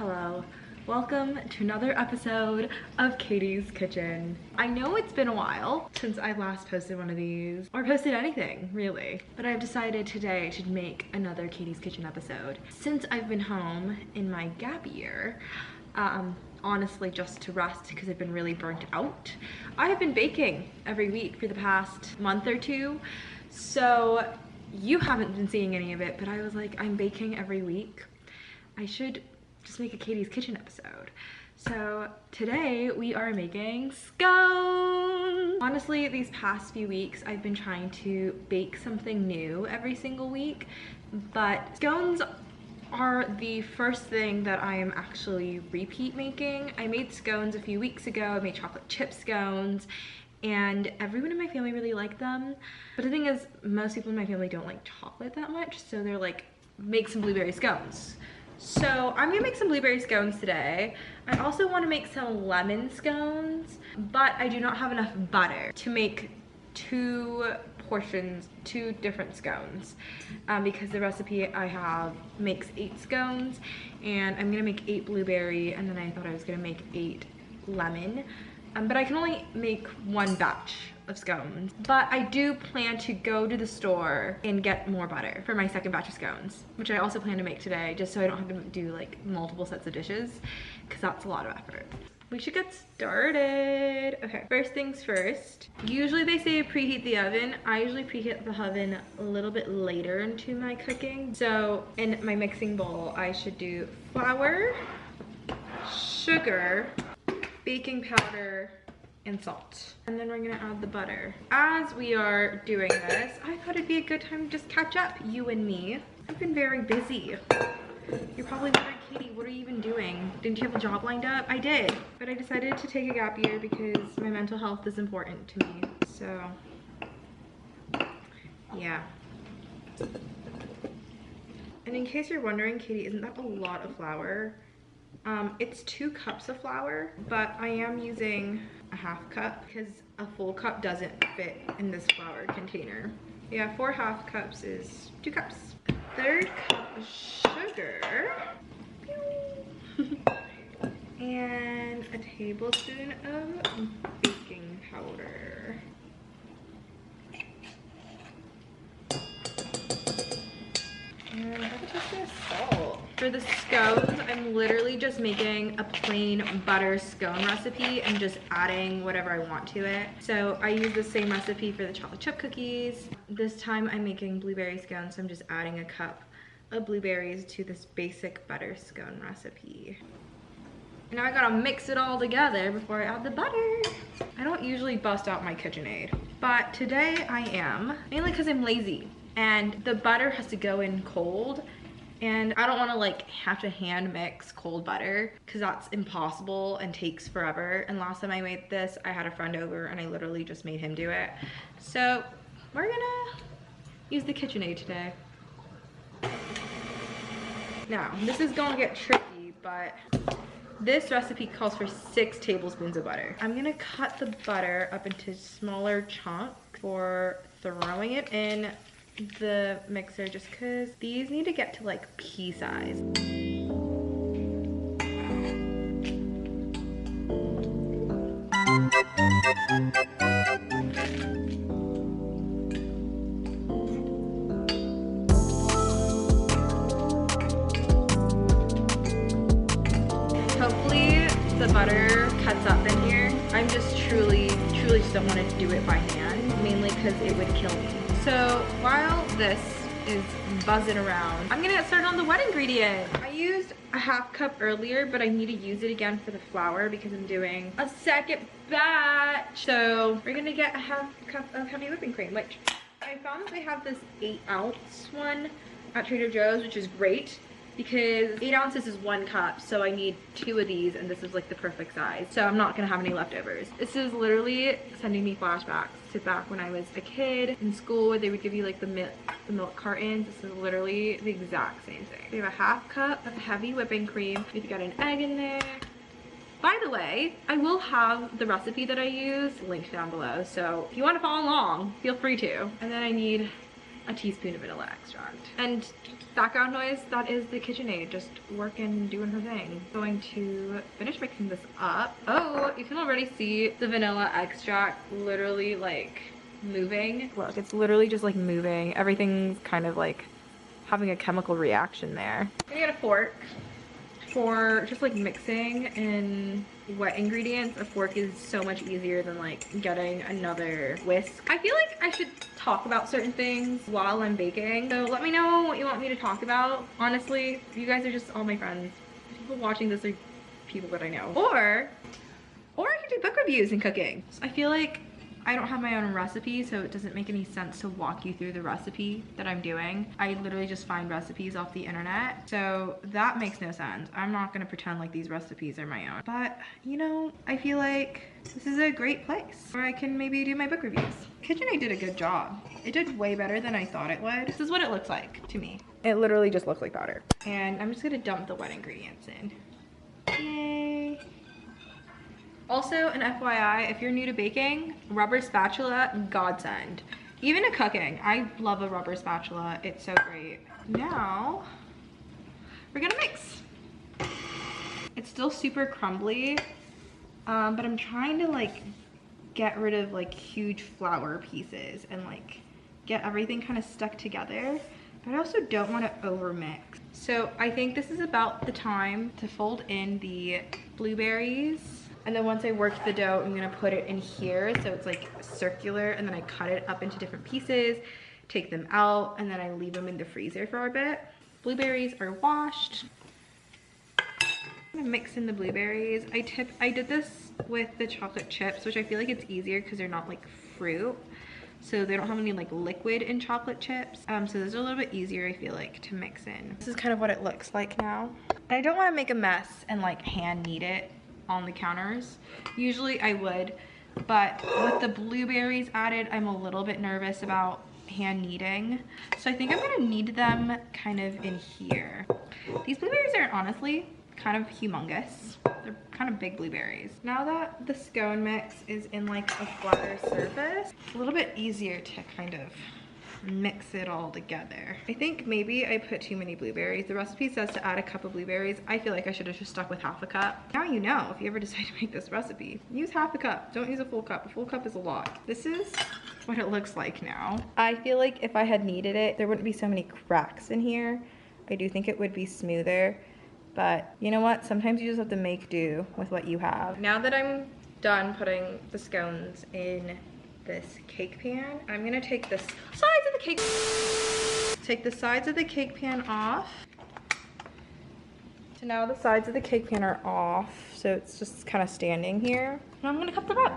Hello, welcome to another episode of Katie's Kitchen. I know it's been a while since I last posted one of these, or posted anything really, but I've decided today to make another Katie's Kitchen episode. Since I've been home in my gap year, honestly just to rest because I've been really burnt out, I have been baking every week for the past month or two, so you haven't been seeing any of it, but I was like, I'm baking every week. I should just make a Katie's Kitchen episode. So today we are making scones. Honestly, these past few weeks I've been trying to bake something new every single week, but scones are the first thing that I am actually repeat making. I made scones a few weeks ago. I made chocolate chip scones and everyone in my family really liked them. But the thing is, most people in my family don't like chocolate that much, so they're like, make some blueberry scones. So I'm gonna make some blueberry scones today. I also wanna make some lemon scones, but I do not have enough butter to make two different scones, because the recipe I have makes 8 scones, and I'm gonna make 8 blueberry, and then I thought I was gonna make 8 lemon. But I can only make 1 batch of scones. But I do plan to go to the store and get more butter for my second batch of scones, which I also plan to make today, just so I don't have to do like multiple sets of dishes, because that's a lot of effort. We should get started. Okay, first things first. Usually they say preheat the oven. I usually preheat the oven a little bit later into my cooking. So in my mixing bowl, I should do flour, sugar, baking powder, and salt. And then we're gonna add the butter. As we are doing this, I thought it'd be a good time to just catch up, you and me. I've been very busy. You're probably wondering, Katie, what are you even doing? Didn't you have a job lined up? I did, but I decided to take a gap year because my mental health is important to me. So, yeah. And in case you're wondering, Katie, isn't that a lot of flour? It's 2 cups of flour, but I am using a half cup because a full cup doesn't fit in this flour container. Yeah, 4 half cups is 2 cups. A 1/3 cup of sugar. And a tablespoon of baking powder. And I'm just gonna salt. For the scones, I'm literally just making a plain butter scone recipe and just adding whatever I want to it. So I use the same recipe for the chocolate chip cookies. This time I'm making blueberry scones, so I'm just adding a cup of blueberries to this basic butter scone recipe. And now I gotta mix it all together before I add the butter. I don't usually bust out my KitchenAid, but today I am, mainly because I'm lazy. And the butter has to go in cold, and I don't want to like have to hand mix cold butter because that's impossible and takes forever. And last time I made this, I had a friend over and I literally just made him do it. So we're gonna use the KitchenAid today. Now this is gonna get tricky, but this recipe calls for 6 tablespoons of butter. I'm gonna cut the butter up into smaller chunks for throwing it in the mixer, just because these need to get to like pea size. Hopefully the butter cuts up in here. I'm just truly just don't want to do it by hand, mainly because it would kill me. So while this is buzzing around, I'm gonna get started on the wet ingredient. I used a half cup earlier, but I need to use it again for the flour because I'm doing a second batch. So we're gonna get a half cup of heavy whipping cream, which I found that they have this 8-ounce one at Trader Joe's, which is great because 8 ounces is 1 cup, so I need 2 of these, and this is like the perfect size, so I'm not gonna have any leftovers. This is literally sending me flashbacks to back when I was a kid in school, where they would give you like the milk cartons. This is literally the exact same thing. We have a half cup of heavy whipping cream. We've got an egg in there. By the way, I will have the recipe that I use linked down below, so if you want to follow along, feel free to. And then I need a teaspoon of vanilla extract. And background noise, that is the KitchenAid just working, doing her thing. Going to finish mixing this up. Oh, you can already see the vanilla extract literally like moving. Look, it's literally just like moving. Everything's kind of like having a chemical reaction there. I'm gonna get a fork for just like mixing in wet ingredients. A fork is so much easier than like getting another whisk. I feel like I should talk about certain things while I'm baking. So let me know what you want me to talk about. Honestly, you guys are just all my friends. People watching this are people that I know. Or I could do book reviews and cooking. So I feel like I don't have my own recipe, so it doesn't make any sense to walk you through the recipe that I'm doing. I literally just find recipes off the internet, so that makes no sense. I'm not gonna pretend like these recipes are my own. But, you know, I feel like this is a great place where I can maybe do my book reviews. KitchenAid did a good job. It did way better than I thought it would. This is what it looks like to me. It literally just looks like powder. And I'm just gonna dump the wet ingredients in. Yay. Also, an FYI, if you're new to baking, rubber spatula, godsend. Even to cooking, I love a rubber spatula. It's so great. Now, we're gonna mix. It's still super crumbly, but I'm trying to like get rid of like huge flour pieces and like get everything kind of stuck together. But I also don't want to over mix. So I think this is about the time to fold in the blueberries. And then once I work the dough, I'm gonna put it in here so it's like circular, and then I cut it up into different pieces, take them out, and then I leave them in the freezer for a bit. Blueberries are washed. I'm gonna mix in the blueberries. I did this with the chocolate chips, which I feel like it's easier because they're not like fruit. So they don't have any like liquid in chocolate chips. So those are a little bit easier, I feel like, to mix in. This is kind of what it looks like now. And I don't wanna make a mess and like hand knead it on the counters. Usually I would, but with the blueberries added, I'm a little bit nervous about hand kneading. So I think I'm gonna knead them kind of in here. These blueberries are honestly kind of humongous. They're kind of big blueberries. Now that the scone mix is in like a flatter surface, it's a little bit easier to kind of mix it all together. I think maybe I put too many blueberries. The recipe says to add a cup of blueberries. I feel like I should have just stuck with half a cup. Now you know, if you ever decide to make this recipe, use half a cup. Don't use a full cup. A full cup is a lot. This is what it looks like now. I feel like if I had kneaded it, there wouldn't be so many cracks in here. I do think it would be smoother, but you know what? Sometimes you just have to make do with what you have. Now that I'm done putting the scones in this cake pan, I'm gonna take the sides of the cake, take the sides of the cake pan off. So now the sides of the cake pan are off, so it's just kind of standing here. And I'm gonna cut them up.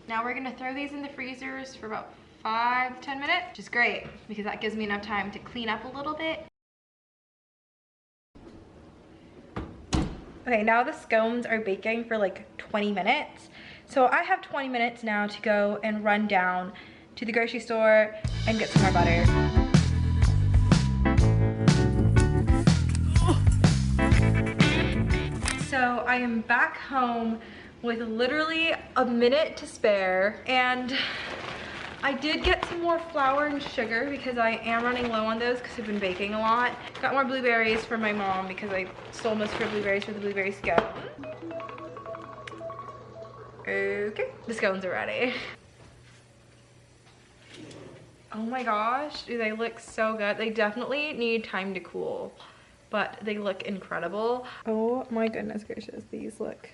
Now we're gonna throw these in the freezers for about 5-10 minutes, which is great because that gives me enough time to clean up a little bit. Okay, now the scones are baking for like 20 minutes. So I have 20 minutes now to go and run down to the grocery store and get some more butter. So I am back home with literally a minute to spare, and I did get some more flour and sugar because I am running low on those because I've been baking a lot. Got more blueberries for my mom because I stole most of her blueberries for the blueberry scone. Okay, the scones are ready. Oh my gosh, do they look so good. They definitely need time to cool, but they look incredible. Oh my goodness gracious, these look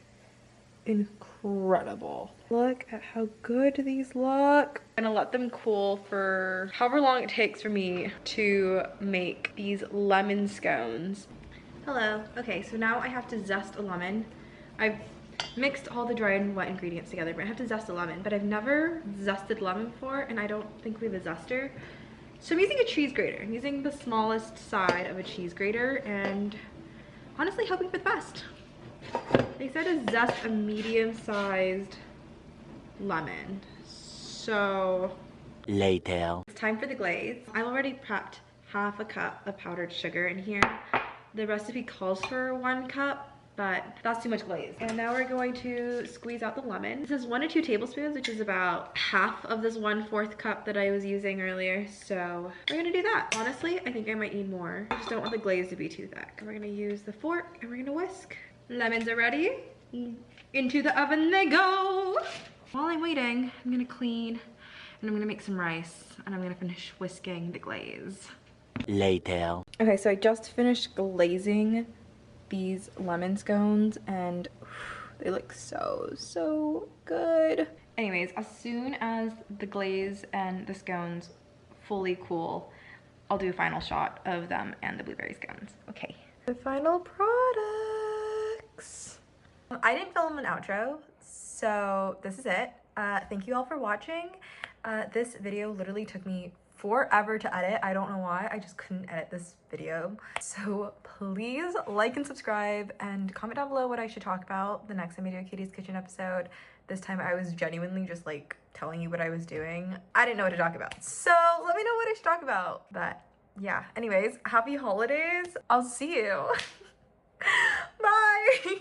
incredible. Look at how good these look. I'm gonna let them cool for however long it takes for me to make these lemon scones. Hello. Okay, so now I have to zest a lemon. I've mixed all the dry and wet ingredients together, but I have to zest a lemon. But I've never zested lemon before, and I don't think we have a zester. So I'm using a cheese grater. I'm using the smallest side of a cheese grater and honestly hoping for the best. They said to zest a medium-sized lemon. So later. It's time for the glaze. I've already prepped half a cup of powdered sugar in here. The recipe calls for 1 cup, but that's too much glaze. And now we're going to squeeze out the lemon. This is 1 to 2 tablespoons, which is about half of this 1/4 cup that I was using earlier. So we're gonna do that. Honestly, I think I might need more. I just don't want the glaze to be too thick. We're gonna use the fork and we're gonna whisk. Lemons are ready. Into the oven they go. While I'm waiting, I'm gonna clean and I'm gonna make some rice and I'm gonna finish whisking the glaze. Later. Okay, so I just finished glazing these lemon scones and they look so good. Anyways, as soon as the glaze and the scones fully cool, I'll do a final shot of them and the blueberry scones. Okay. The final products. I didn't film an outro, so this is it. Thank you all for watching. This video literally took me forever to edit. I don't know why, I just couldn't edit this video. So please like and subscribe and comment down below what I should talk about the next time I do a Katie's Kitchen episode. This time I was genuinely just like telling you what I was doing. I didn't know what to talk about. So let me know what I should talk about. But yeah, anyways, happy holidays. I'll see you. Bye.